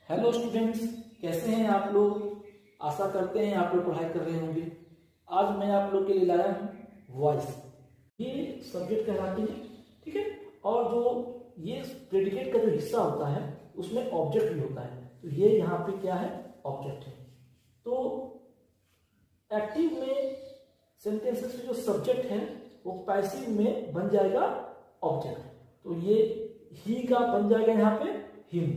Hello students, कैसे हैं आप लोग। आशा करते हैं आप लोग पढ़ाई कर रहे होंगे। आज मैं आप लोग के लिए लाया हूँ वॉइस। ये सब्जेक्ट कहलाती है, ठीक है। और जो ये प्रेडिकेट का जो हिस्सा होता है उसमें ऑब्जेक्ट भी होता है। तो ये यहाँ पे क्या है, ऑब्जेक्ट है। तो एक्टिव में सेंटेंसेस में जो सब्जेक्ट है वो पैसिव में बन जाएगा ऑब्जेक्ट। तो ये ही का बन जाएगा यहाँ पे हिम,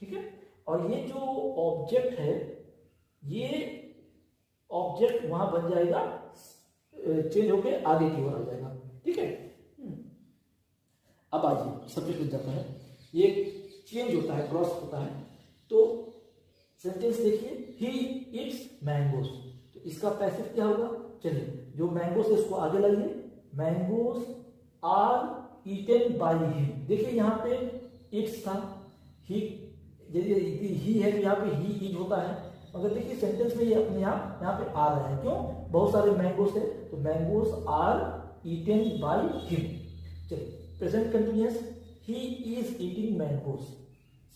ठीक है। और ये जो ऑब्जेक्ट है ये ऑब्जेक्ट वहां बन जाएगा, चेंज होके आगे की ओर आ जाएगा, ठीक है। अब आइए सब्जेक्ट लग जाता है, ये चेंज होता है, क्रॉस होता है। तो सेंटेंस देखिए, ही इट्स मैंगोस। तो इसका पैसिव क्या होगा, चलिए जो मैंगोस है उसको आगे लाइए। Mangoes are eaten by him. देखिए यहाँ पे इट्स था, ही है तो यहाँ पे ही इज होता है, मगर देखिए सेंटेंस में ये अपने आप यहाँ पे आ रहा है। क्यों, बहुत सारे मैंगोस है तो mangoes are eaten by him. चलिए present continuous, he is eating mangoes.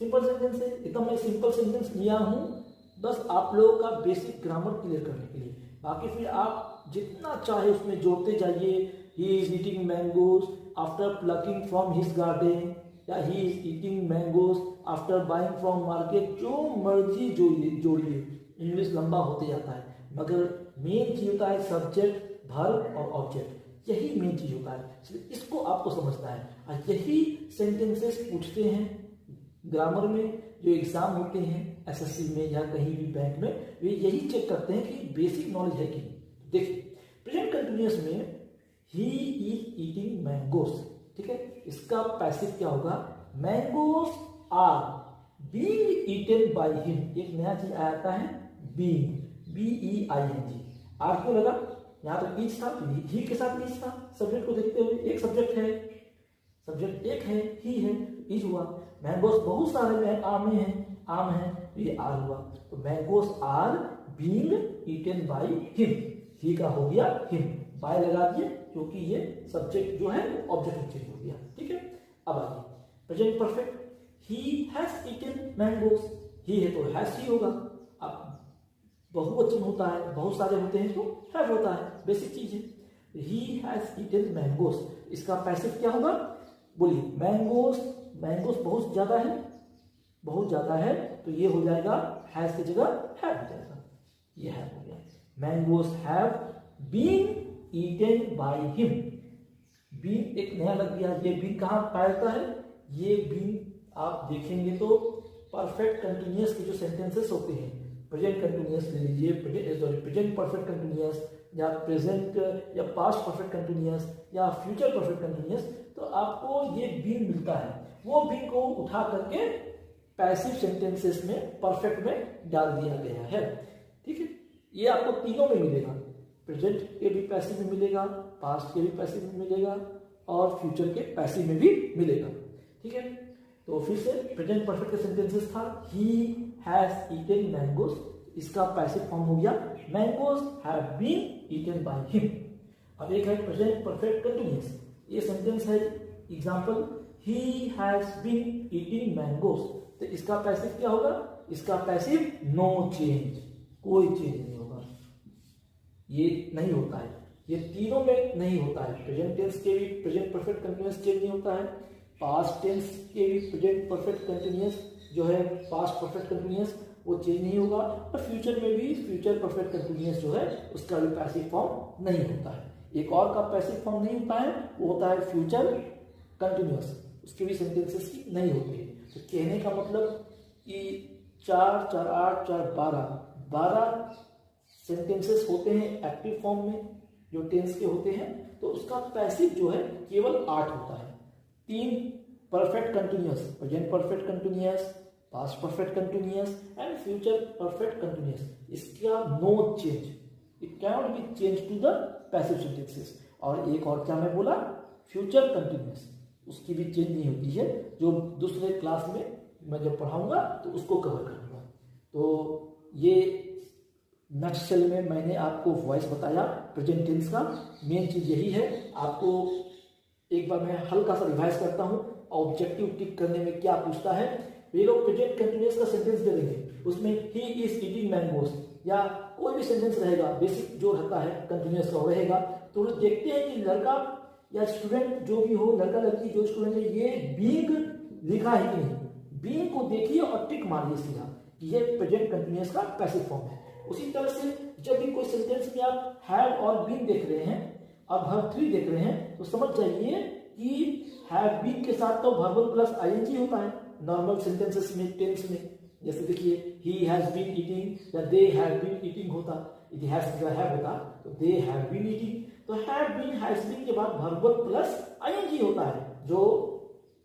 Simple sentence है, एकदम मैं सिंपल सेंटेंस लिया हूं बस आप लोगों का बेसिक ग्रामर क्लियर करने के लिए। बाकी फिर आप जितना चाहे उसमें जोड़ते जाइए। He is eating mangoes after plucking from his garden, या he is eating mangoes after buying from market. जो मर्जी जोड़िए, इंग्लिश लंबा होते जाता है, मगर मेन चीज होता है सब्जेक्ट, वर्ब और ऑब्जेक्ट। यही मेन चीज होता है, इसको आपको समझना है। और यही सेंटेंसेस पूछते हैं ग्रामर में, जो एग्जाम होते हैं एसएससी में या कहीं भी बैंक में, वे यही चेक करते हैं कि बेसिक नॉलेज है कि नहीं। देखिए प्रेजेंट कंटिन्यूअस में ही इज ईटिंग मैंगोस, ठीक है। इसका पैसिव क्या होगा, mangoes are being eaten by him. एक नया चीज आता है बीइंग, BEING। आर क्यों लगा, यहाँ पर इज था, ही के साथ इज था। सब्जेक्ट को देखते हुए एक सब्जेक्ट है, सब्जेक्ट एक है, ही है, इज हुआ। मैंगोस बहुत सारे आम हैं, आम है तो ये आर हुआ। तो mangoes are being eaten by him, he का हो गया हिम, बाय लगा दिए क्योंकि ये सब्जेक्ट जो है ऑब्जेक्ट में चेंज हो गया, ठीक है। अब आइए present perfect, he has eaten mangoes. He है तो हैज ही होगा। अब बहुवचन होता है, बहुत सारे होते हैं तो हैव होता है, बेसिक चीज है। ही हैज ईटन मैंगोस, इसका पैसिव क्या होगा, बोलिए। मैंगोस, मैंगोस बहुत ज्यादा है, बहुत ज्यादा है तो ये हो जाएगा हैज की जगह हैव हो जाएगा, ये हैव हो गया। Mangoes have been eaten by him. Been एक नया लग गया, ये बीन कहाँ पाया जाता है, ये बीन आप देखेंगे तो परफेक्ट कंटिन्यूअस के जो सेंटेंसेस होते हैं, प्रेजेंट कंटिन्यूअस ले लीजिए, प्रेजेंट परफेक्ट कंटिन्यूअस, या प्रेजेंट या पास्ट परफेक्ट कंटिन्यूअस, या फ्यूचर परफेक्ट कंटिन्यूअस, तो आपको ये बीन मिलता है। वो बीन को उठा करके पैसिव सेंटेंसेस में परफेक्ट में डाल दिया गया है, ठीक है। ये आपको तीनों में मिलेगा, प्रेजेंट के भी पैसिव में मिलेगा, पास्ट के भी पैसिव में मिलेगा, और फ्यूचर के पैसिव में भी मिलेगा, ठीक है। तो फिर से प्रेजेंट परफेक्ट के सेंटेंसेस था, ही हैज ईटन मैंगोस, इसका पैसिव फॉर्म हो गया mangoes have been eaten by him. अब एक है प्रेजेंट परफेक्ट कंटिन्यूअस, ये सेंटेंस है example, he has been eating mangoes. तो इसका पैसिव क्या होगा, इसका पैसिव नो चेंज, कोई चेंज नहीं होगा, ये नहीं होता है, ये तीनों में नहीं होता है। प्रेजेंट टेंस के भी प्रेजेंट परफेक्ट कंटिन्यूअस चेंज नहीं होता है, पास्ट टेंस के भी प्रेजेंट परफेक्ट कंटिन्यूअस जो है पास्ट परफेक्ट कंटिन्यूअस वो चेंज नहीं होगा, और फ्यूचर में भी फ्यूचर परफेक्ट कंटिन्यूअस जो है उसका भी पैसिव फॉर्म नहीं होता है। एक और का पैसिव फॉर्म नहीं होता है, वो होता है फ्यूचर कंटिन्यूअस, उसके भी सेंटेंसेस की नहीं होती है। तो कहने का मतलब कि 4 4 8 4 12 सेंटेंसेस होते हैं एक्टिव फॉर्म में जो टेंस के होते हैं, तो उसका पैसिव जो है केवल 8 होता है। 3 perfect continuous, present perfect continuous, past perfect continuous and future perfect continuous, इसका no change, it can not be change to the passive sentences. और एक और क्या मैं बोला, फ्यूचर कंटिन्यूअस, उसकी भी चेंज नहीं होती है, जो दूसरे क्लास में मैं जब पढ़ाऊंगा तो उसको कवर करूंगा। तो ये नटशेल में मैंने आपको वॉइस बताया प्रेजेंट टेंस का, मेन चीज यही है। आपको एक बार मैं हल्का सा रिवाइज करता हूं, ऑब्जेक्टिव टिक करने में क्या पूछता है, तो ये लोग प्रेजेंट कंटिन्यूअस का सेंटेंस दे देंगे, उसमें ही इज ईटिंग मैंगोस या कोई भी सेंटेंस रहेगा, बेसिक जो रहता है कंटिन्यूअस का वो रहेगा। तो देखते हैं कि लड़का या स्टूडेंट जो भी हो, लड़का लड़की जो स्टूडेंट है, ये बीइंग लिखा है कि नहीं। बीइंग को देखिए और टिक मारिए सीधा कि ये प्रेजेंट कंटिन्यूअस का पैसिव फॉर्म है। उसी तरह से जब भी कोई सेंटेंस में आप हैव और बीन देख रहे हैं और वर्ब 3 देख रहे हैं, तो समझ जाइए कि हैव बीन के साथ तो वर्ब प्लस आईएनजी होता है नॉर्मल सेंटेंसेस में, टेंस में। जैसे देखिए ही हैज बीन ईटिंग या दे हैव बीन ईटिंग होता, यदि हैज की जगह हैव होता तो दे हैव बीन ईटिंग। तो हैव बीन हैज बीन के बाद वर्ब प्लस आईएनजी होता है जो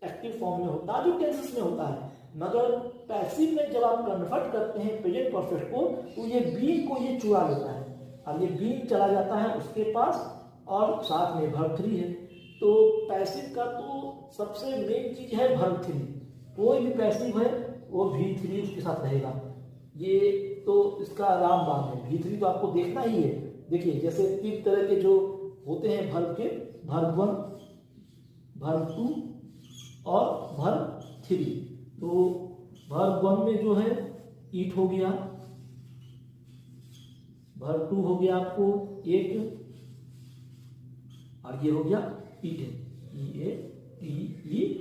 एक्टिव फॉर्म में होता है, जो टेंसेस में होता है। मगर पैसिव में जब आप कन्वर्ट करते हैं प्रेजेंट परफेक्ट को, तो ये बीन को ये चुरा लेता है, अब ये बीन चला जाता है उसके पास और साथ में वर्ब 3 है। तो पैसिव का तो सबसे मेन चीज है वर्ब 3। कोई भी पैसिव है वो V3 उसके साथ रहेगा। ये तो इसका रामबाण है। V3 तो आपको देखना ही है। देखिए जैसे 3 तरह के जो होते हैं वर्ब के, वर्ब 1, वर्ब 2 और वर्ब 3। तो वर्ब 1 में जो है ईट हो गया, वर्ब 2 हो गया आपको एक, और ये हो गया ईटेन, EATEN।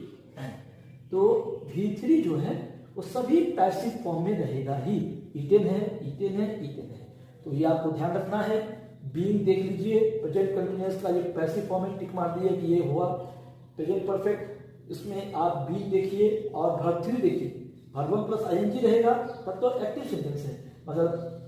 तो V3 जो है वो सभी पैसिव फॉर्म में रहेगा ही। ईटेन है, ईटेन है, ईटेन है। तो ये आपको ध्यान रखना है। बीइंग देख लीजिए, प्रेजेंट कंटिन्यूअस का ये पैसिव फॉर्म में टिक मार दिए कि ये हुआ प्रेजेंट परफेक्ट। इसमें आप बीइंग देखिए और वर्ब 3 देखिए, वर्ब 1 प्लस आईएनजी रहेगा तब तो एक्टिव सेंटेंस है, मगर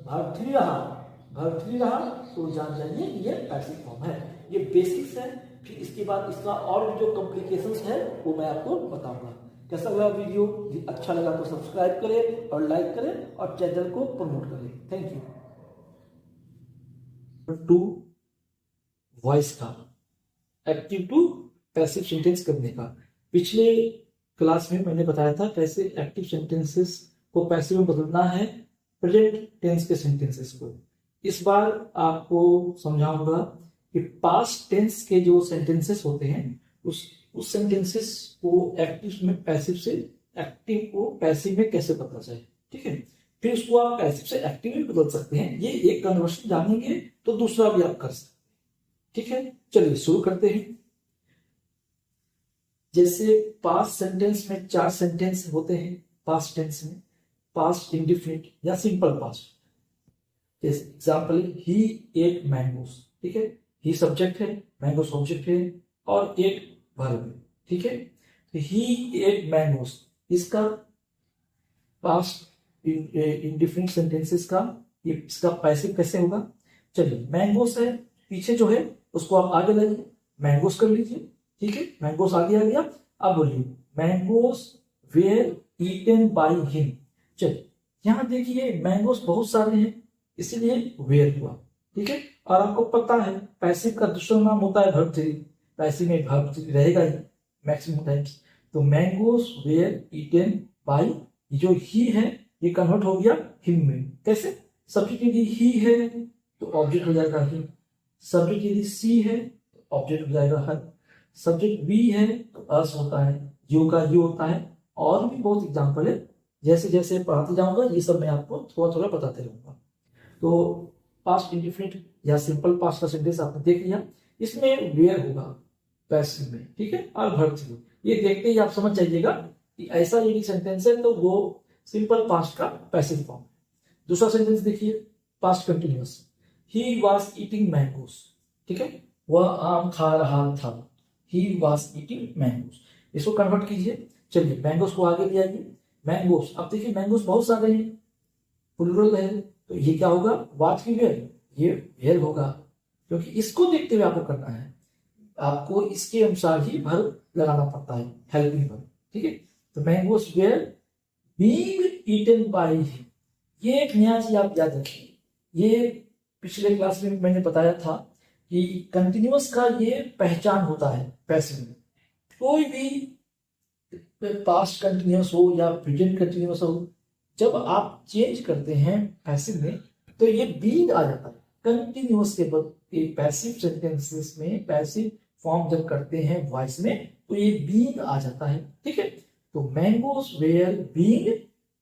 वर्ब 3 रहा तो जान जाइए कि ये पैसिव फॉर्म है। ये बेसिक्स है। फिर इसके बाद इसका और भी जो कॉम्प्लिकेशंस है वो मैं आपको बताऊंगा। कैसा लगा वीडियो? यदि अच्छा लगा तो सब्सक्राइब करें और लाइक करें और चैनल को प्रमोट करें। Thank you. 2 वॉइस का एक्टिव टू पैसिव सेंटेंस करने का। पिछले क्लास में मैंने बताया था कैसे एक्टिव सेंटेंसेस को पैसिव में बदलना है प्रेजेंट टेंस के सेंटेंसेस को। इस बार आपको समझाऊंगा कि पास्ट टेंस के जो सेंटेंसेस होते हैं उस सेंटेंसेस को एक्टिव में पैसिव से एक्टिव को पैसिव में कैसे बदला जाए। ठीक है, फिर उसको आप पैसिव से एक्टिव में बदल सकते हैं। ये एक कन्वर्शन जानेंगे तो दूसरा भी आप कर सकते हैं। ठीक है, चलिए शुरू करते हैं। जैसे पास्ट सेंटेंस में 4 सेंटेंस होते हैं पास्ट टेंस में, पास्ट इंडिफिनिट या सिंपल पास्ट। जैसे एग्जाम्पल ही एट मैंगोस। ठीक है, ही सब्जेक्ट है, मैंगोस ऑब्जेक्ट है और एट वर्ब है। ठीक है, तो ही एट मैंगोस इसका पास्ट इंडिफिनिट सेंटेंसेस का ये इसका पैसिव कैसे होगा? चलिए, मैंगोस है, पीछे जो है उसको आप आगे लाइए, मैंगोस कर लीजिए। ठीक है, मैंगोस आगे आ गया। अब बोलिए mangoes were eaten by him. चलिए, यहां देखिए मैंगोस बहुत सारे हैं इसीलिए वेयर हुआ। ठीक है, और आपको पता है पैसिव का दूसरा नाम होता है वर्ब 3। पैसिव में वर्ब 3 रहेगा ही मैक्सिमम टाइम्स। तो मैंगोस वेयर ईटन बाय, जो ही है ये कन्वर्ट हो गया हिम में। कैसे? सब्जेक्ट यदि ही है तो ऑब्जेक्ट हो जाएगा ही, सब्जेक्ट यदि सी है तो ऑब्जेक्ट हो जाएगा हर, सब्जेक्ट वी है तो अस होता है, यू का यू होता है। और भी बहुत एग्जाम्पल है, जैसे जैसे पढ़ाते जाऊंगा ये सब मैं आपको थोड़ा थोड़ा बताते रहूंगा। तो पास्ट इंडिफिनिट या सिंपल पास्ट का सेंटेंस आपने देख लिया, इसमें वेयर होगा पैसिव में। ठीक है, और वर्ब 3 ये देखते ही आप समझ जाइएगा कि ऐसा यदि सेंटेंस है तो वो सिंपल पास्ट का पैसिव फॉर्म। दूसरा सेंटेंस देखिए, past continuous, he was eating mangoes. ठीक है, वह आम खा रहा था, ही वाज ईटिंग मैंगोस। इसको कन्वर्ट कीजिए। चलिए, मैंगोस को आगे ले आइए, मैंगोस। अब देखिए मैंगोस बहुत सारे हैं, प्लुरल है, तो ये क्या होगा? वाज की वेयर, ये वेयर होगा, क्योंकि इसको देखते हुए आपको करना है। आपको इसके अनुसार ही वर्ब लगाना पड़ता है, हेल्पिंग वर्ब। ठीक है, तो mangoes were being eaten by him. ये एक नया चीज आप याद रखिए। ये पिछले क्लास में मैंने बताया था कि कंटिन्यूअस का ये पहचान होता है पैसिव में। कोई भी पास्ट कंटिन्यूअस हो या प्रेजेंट कंटिन्यूअस हो, जब आप चेंज करते हैं पैसिव में तो ये बीइंग आ जाता है। कंटिन्यूअस के बाद पैसिव सेंटेंसेस में पैसिव फॉर्म जब करते हैं वॉइस में तो ये बीइंग आ जाता है। ठीक है, तो mangoes were being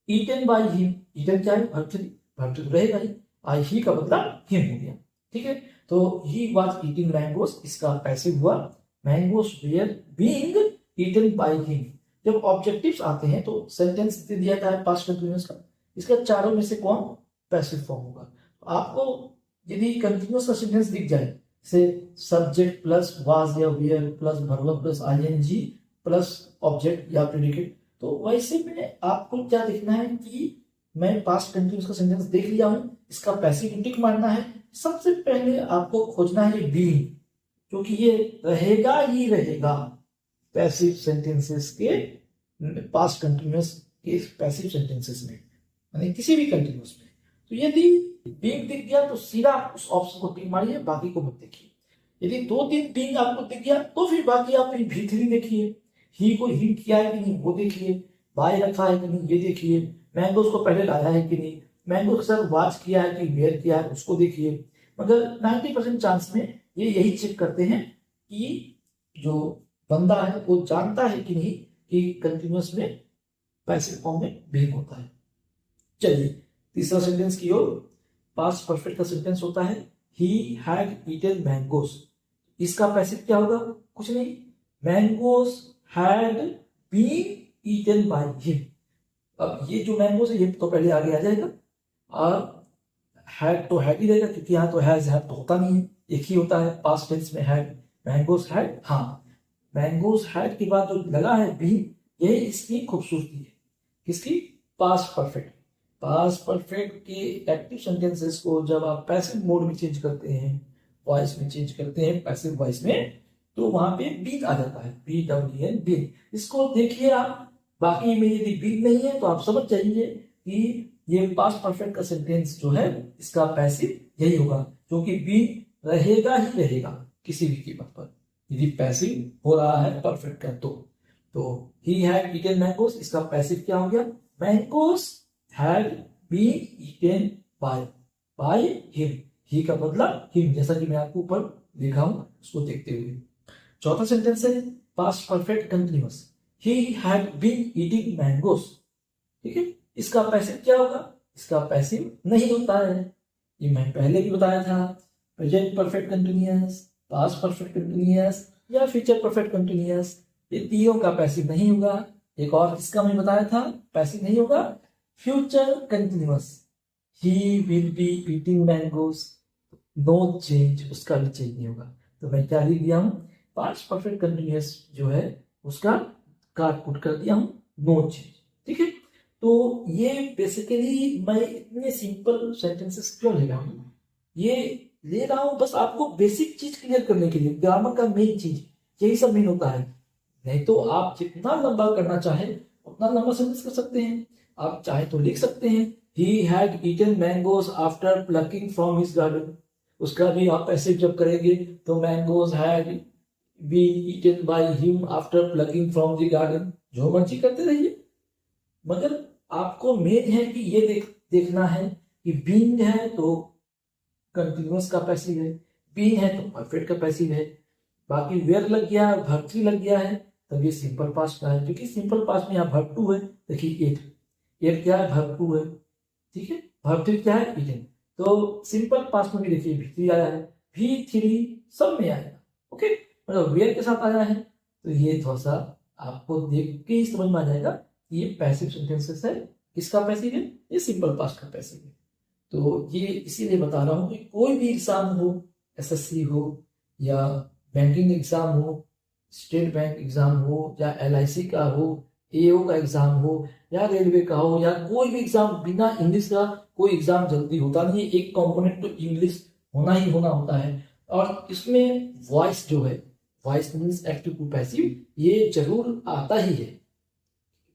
eaten by him, eaten क्या है, भर्तरी, भर्तरी रहेगा ही, आई ही का मतलब हिम हो गया, ठीक है। तो ही वाज ईटिंग मैंगोज, इसका पैसिव हुआ mangoes were being eaten by him. जब ऑब्जेक्टिव्स आते हैं तो सेंटेंस दिया जाता है पास्ट कंटिन्यूअस का, इसका चारों में से कौन पैसिव फॉर्म होगा। तो आपको यदि कंटिन्यूअस का सेंटेंस दिख जाए से सब्जेक्ट प्लस वाज या were plus verb plus ING plus object या प्रेडिकेट, तो वैसे में आपको क्या देखना है कि मैं पास्ट कंटिन्यूअस का सेंटेंस देख लिया हूं, इसका पैसिव टिक मारना है। सबसे पहले आपको खोजना है बीइंग, क्योंकि ये रहेगा ही रहेगा पैसिव सेंटेंसेस के, पास्ट कंटिन्यूअस के पैसिव सेंटेंसेस में, यानी किसी भी कंटिन्यूअस में। तो यदि बीइंग दिख गया तो सीधा उस ऑप्शन को टिक मारिए, बाकी को मत देखिए। यदि 2-3 बीइंग आपको दिख गया तो फिर बाकी आप फिर भी3 देखिए, ही को हिट किया है कि नहीं वो देखिए, बाय रखा है कि नहीं ये देखिए, मैंगोज को पहले लाया है कि नहीं, मैंगो के साथ वॉच किया है कि वेयर किया है उसको देखिए। मगर 90% चांस में ये यही चेक करते हैं कि जो बंदा है वो जानता है कि नहीं कि कंटिन्यूअस में पैसिव फॉर्म में बीइंग होता है। चलिए तीसरा सेंटेंस की ओर, पास्ट परफेक्ट का सेंटेंस होता है ही हैड ईटन मैंगोज, इसका पैसिव क्या होगा, कुछ नहीं, mangoes had been eaten by him. अब ये जो मैंगोज है ये तो पहले आगे आ जाएगा, और हैड तो हैड ही रहेगा क्योंकि यहाँ तो हैज हैड तो होता नहीं है, एक ही होता है पास्ट टेंस में हैड, मैंगोज हैड। हाँ, मैंगोज हैड के बाद जो लगा है बी, यही इसकी खूबसूरती है, किसकी, पास्ट परफेक्ट। पास्ट परफेक्ट के एक्टिव सेंटेंसेस को जब आप पैसिव मोड में चेंज करते हैं, वॉइस में चेंज करते हैं, पैसिव वॉइस में, तो वहां पे बीन आ जाता है, BWN बीन। इसको देखिए आप, बाकी में यदि बीन नहीं है तो आप समझ जाइए कि ये पास्ट परफेक्ट का सेंटेंस जो है इसका पैसिव यही होगा, क्योंकि बीन रहेगा ही रहेगा किसी भी कीमत पर, यदि पैसिव हो रहा है परफेक्ट का। तो ही हैड ईटन मैंगोज, इसका पैसिव क्या हो गया, mangoes had been eaten by him, he का मतलब हिम, जैसा कि मैं आपको ऊपर लिखा हूं उसको देखते हुए। चौथा सेंटेंस है past perfect continuous, he had been eating mangoes, ठीक है। इसका पैसिव क्या होगा, इसका पैसिव नहीं होता है, ये मैं पहले भी बताया था, present perfect continuous, past perfect continuous या फ्यूचर परफेक्ट कंटिन्यूअस, ये तीनों का पैसिव नहीं होगा। एक और किसका मैं बताया था पैसिव नहीं होगा, future continuous, he will be eating mangoes, no change, उसका भी चेंज नहीं होगा। तो मैं क्या लिख दिया हूँ, पास्ट परफेक्ट कंटिन्यूअस जो है उसका काट पुट कर दिया हूँ नो चेंज, ठीक है। तो ये बेसिकली मैं इतने सिंपल सेंटेंसेस क्यों ले रहा हूँ, ये ले रहा हूँ बस आपको बेसिक चीज क्लियर करने के लिए, ग्रामर का मेन चीज यही सब मेन होता है। नहीं तो आप जितना लंबा करना चाहे उतना लंबा सेंटेंस कर सकते हैं, आप चाहे तो लिख सकते हैं he had eaten mangoes after plucking from his garden, उसका भी आप पैसिव जब करेंगे तो mangoes had been eaten by him after plucking from the garden, जो मर्जी करते रहिए। मगर आपको मेन है कि ये देखना है कि बीइंग है तो कंटिन्यूअस का पैसिव है, बीइंग है तो परफेक्ट का पैसिव है, बाकी वेयर लग गया है, वर्ब 3 लग गया है तब ये सिंपल पास्ट का है, क्योंकि सिंपल पास्ट में यहाँ वर्ब 2 है, देखिए एट क्या है, वर्ब 2 है, ठीक है, वर्ब 3 क्या है, ईटन। तो सिंपल पास्ट में भी देखिए V3 आया है, V3 सब में आएगा, ओके। मतलब वेयर के साथ आया है तो ये थोड़ा सा आपको देख के ही समझ में आ जाएगा ये पैसिव सेंटेंसेस है। किसका पैसिव है, ये सिंपल पास्ट का पैसिव है। तो ये इसीलिए बता रहा हूँ कि कोई भी एग्जाम हो, SSC हो या बैंकिंग एग्जाम हो, स्टेट बैंक एग्जाम हो या LIC का हो, AO का एग्जाम हो या रेलवे का हो या कोई भी एग्जाम, बिना इंग्लिश का कोई एग्जाम जल्दी होता नहीं है। एक कंपोनेंट तो इंग्लिश होना ही होना होता है, और इसमें वॉइस जो है, voice means active to passive, ये जरूर आता ही है।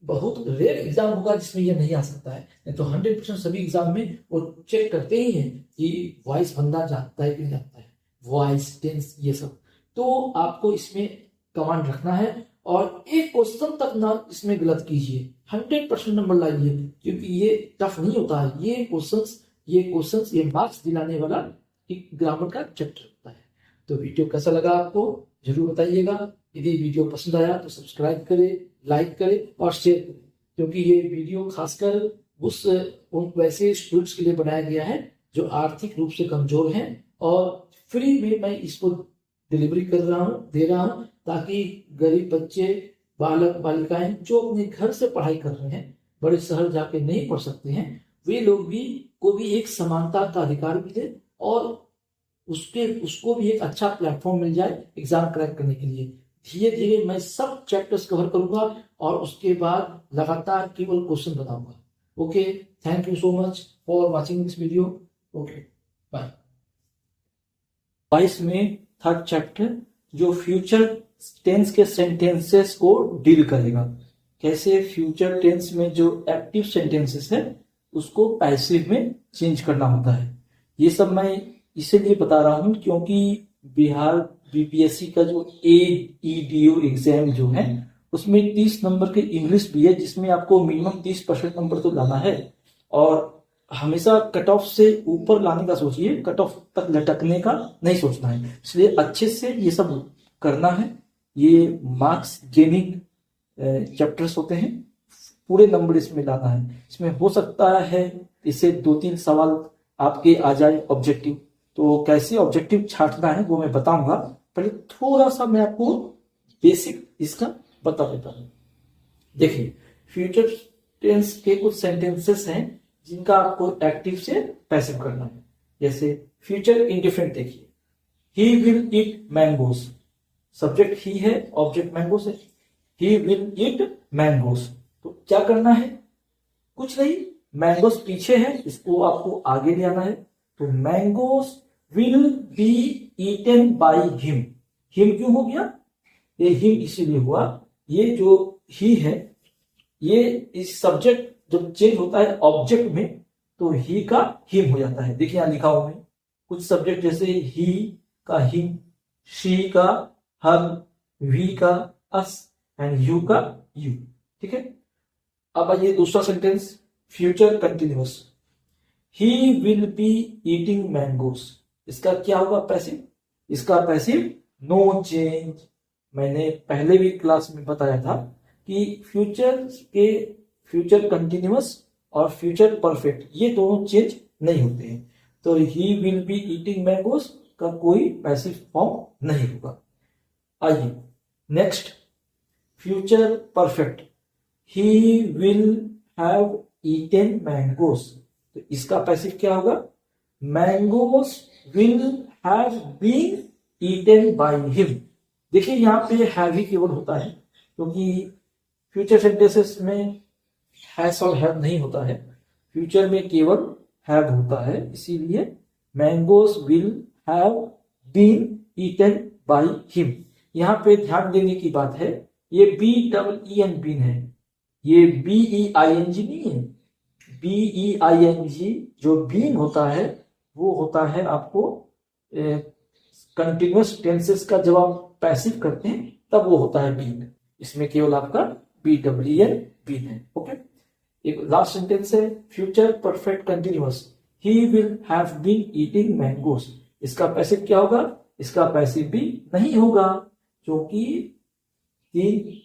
बहुत रेयर एग्जाम होगा जिसमें ये नहीं आ सकता है, नहीं तो 100% सभी एग्जाम में वो चेक करते ही हैं कि वॉइस बंदा जानता है कि नहीं जानता है, वॉइस टेंस ये सब। तो आपको इसमें कमांड रखना है और एक क्वेश्चन तक ना इसमें गलत कीजिए, 100% नंबर लाइए, क्योंकि ये टफ नहीं होता है। ये क्वेश्चंस ये मार्क्स दिलाने वाला एक ग्रामर का चैप्टर होता है। तो वीडियो कैसा लगा आपको जरूर बताइएगा। यदि वीडियो पसंद आया तो सब्सक्राइब करें, लाइक करें और शेयर करें, क्योंकि ये वीडियो खासकर उन वैसे स्टूडेंट्स के लिए बनाया गया है जो आर्थिक रूप से कमजोर हैं, और फ्री में मैं इसको डिलीवरी दे रहा हूँ, ताकि गरीब बच्चे, बालक बालिकाएं जो अपने घर से पढ़ाई कर रहे हैं, बड़े शहर जाके नहीं पढ़ सकते हैं, वे लोग को भी एक समानता का अधिकार मिले और उसको भी एक अच्छा प्लेटफॉर्म मिल जाए एग्जाम क्रैक करने के लिए। धीरे धीरे मैं सब चैप्टर्स कवर करूंगा और उसके बाद लगातार केवल क्वेश्चन बताऊंगा। Okay, thank you so much for watching this video. Okay, bye. 22 में थर्ड चैप्टर जो फ्यूचर टेंस के सेंटेंसेस को डील करेगा, कैसे फ्यूचर टेंस में जो एक्टिव सेंटेंसेस है उसको पैसिव में चेंज करना होता है। ये सब मैं इसीलिए बता रहा हूं क्योंकि बिहार बीपीएससी का जो AEDO एग्जाम जो है उसमें 30 नंबर के इंग्लिश भी है, जिसमें आपको मिनिमम 30% नंबर तो लाना है, और हमेशा कट ऑफ से ऊपर लाने का सोचिए, कट ऑफ तक लटकने का नहीं सोचना है। इसलिए अच्छे से ये सब करना है। ये मार्क्स गेनिंग चैप्टर्स होते हैं, पूरे नंबर इसमें लाना है। इसमें हो सकता है इससे 2-3 सवाल आपके आ जाए ऑब्जेक्टिव, तो कैसे ऑब्जेक्टिव छांटना है वो मैं बताऊंगा। पहले थोड़ा सा मैं आपको बेसिक इसका बता देता हूं। देखिए, फ्यूचर टेंस के कुछ सेंटेंसेस हैं जिनका आपको एक्टिव से पैसिव करना है। जैसे फ्यूचर इंडिफरेंट, देखिए, he will eat mangoes, subject he है, ऑब्जेक्ट मैंगोस है। ही विल ईट मैंगोस, तो क्या करना है? कुछ नहीं, मैंगोस पीछे है, इसको आपको आगे ले आना है। तो mangoes will be eaten by him. Him क्यों हो गया? ये हिम इसीलिए हुआ, ये जो ही है, ये इस सब्जेक्ट जब चेंज होता है ऑब्जेक्ट में तो ही का हिम हो जाता है। देखिए यहां लिखा हुआ है कुछ सब्जेक्ट, जैसे ही का हिम, शी का हर, वी का अस एंड यू का यू। ठीक है, अब आइए दूसरा sentence, future continuous, he will be eating mangoes. इसका क्या होगा? पैसिव। इसका पैसिव नो चेंज। मैंने पहले भी क्लास में बताया था कि फ्यूचर कंटिन्यूअस और फ्यूचर परफेक्ट ये दोनों चेंज नहीं होते हैं। तो he will be eating mangoes का कोई पैसिव फॉर्म नहीं होगा। आइए next, future perfect, he will have eaten mangoes. तो इसका पैसिव क्या होगा? Mangoes will have been eaten by him. देखिए यहां पे हैव ही केवल होता है, क्योंकि फ्यूचर सेंटेंसेस में हैज और हैव नहीं होता है, फ्यूचर में केवल हैव होता है। इसीलिए mangoes will have been eaten by him. यहां पे ध्यान देने की बात है, ये BEEN बीन है, ये BEING नहीं है। BEING जो बीन होता है वो होता है आपको कंटिन्यूअस टेंसेस का जब आप पैसिव करते हैं तब वो होता है बीन। इसमें केवल आपका BEEN बीन है। ओके, एक लास्ट सेंटेंस है, future perfect continuous, he will have been eating mangoes. इसका पैसिव क्या होगा? इसका पैसिव भी नहीं होगा, क्योंकि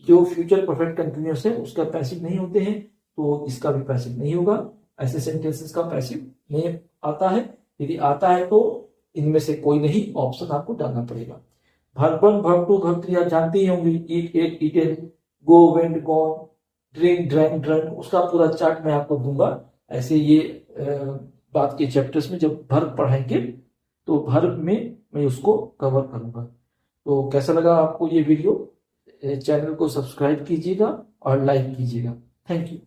जो फ्यूचर परफेक्ट कंटिन्यूअस है उसका पैसिव नहीं होते हैं, तो इसका भी पैसिव नहीं होगा। ऐसे सेंटेंसेस का पैसिव नहीं आता है। यदि आता है तो इनमें से कोई नहीं ऑप्शन आपको डालना पड़ेगा। वर्ब 1, वर्ब 2, वर्ब 3 आप जानते ही होंगे, eat, ate, eaten, go, went, gone, drink, drank, drunk, उसका पूरा चार्ट मैं आपको दूंगा। ऐसे ये बात के चैप्टर्स में जब वर्ब पढ़ाएंगे तो वर्ब में मैं उसको कवर करूंगा। तो कैसा लगा आपको ये वीडियो? चैनल को सब्सक्राइब कीजिएगा और लाइक कीजिएगा। Thank you.